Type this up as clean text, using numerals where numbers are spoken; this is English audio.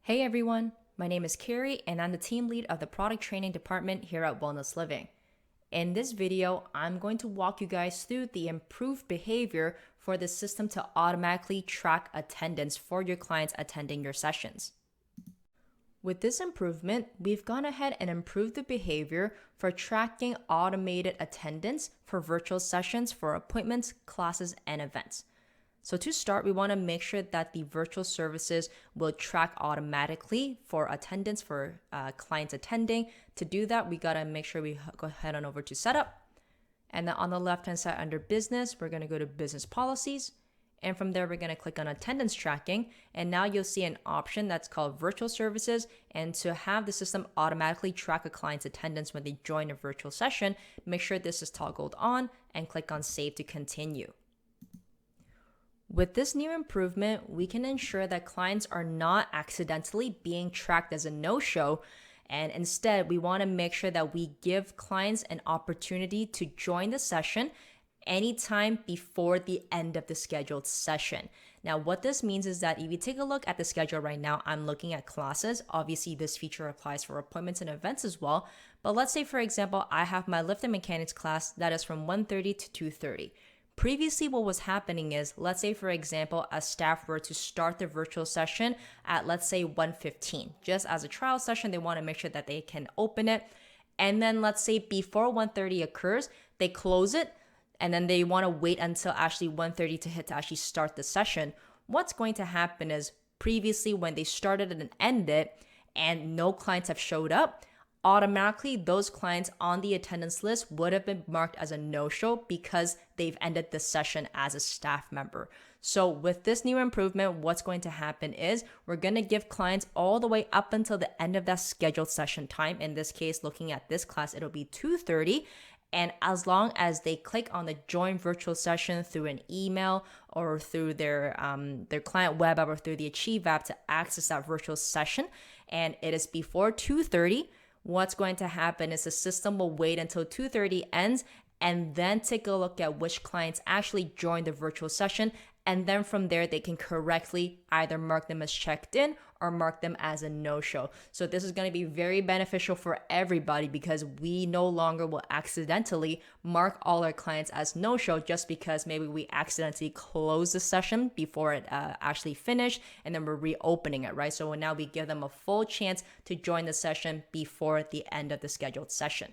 Hey everyone, my name is Carrie and I'm the team lead of the product training department here at Wellness Living. In this video, I'm going to walk you guys through the improved behavior for the system to automatically track attendance for your clients attending your sessions. With this improvement, we've gone ahead and improved the behavior for tracking automated attendance for virtual sessions for appointments, classes, and events. So to start, we want to make sure that the virtual services will track automatically for attendance for clients attending. To do that, we got to make sure we go ahead on over to setup. And then on the left-hand side under business, we're going to go to business policies. And from there, we're going to click on attendance tracking. And now you'll see an option that's called virtual services. And to have the system automatically track a client's attendance when they join a virtual session, make sure this is toggled on and click on save to continue. With this new improvement, we can ensure that clients are not accidentally being tracked as a no-show, and instead, we want to make sure that we give clients an opportunity to join the session anytime before the end of the scheduled session. Now, what this means is that if you take a look at the schedule right now, I'm looking at classes. Obviously, this feature applies for appointments and events as well. But let's say, for example, I have my lift and mechanics class that is from 1:30 to 2:30. Previously, what was happening is, let's say, for example, a staff were to start the virtual session at, let's say, 1:15. Just as a trial session, they want to make sure that they can open it. And then, let's say, before 1:30 occurs, they close it, and then they want to wait until actually 1:30 to hit to actually start the session. What's going to happen is, previously, when they started and ended, and no clients have showed up, automatically those clients on the attendance list would have been marked as a no-show because they've ended the session as a staff member. So with this new improvement, what's going to happen is we're going to give clients all the way up until the end of that scheduled session time. In this case, looking at this class, it'll be 2:30. And as long as they click on the join virtual session through an email or through their client web app or through the Achieve app to access that virtual session, and it is before 2:30, what's going to happen is the system will wait until 2:30 ends and then take a look at which clients actually joined the virtual session. And then from there, they can correctly either mark them as checked in or mark them as a no-show. So this is going to be very beneficial for everybody because we no longer will accidentally mark all our clients as no-show just because maybe we accidentally closed the session before it actually finished and then we're reopening it, right? So now we give them a full chance to join the session before the end of the scheduled session.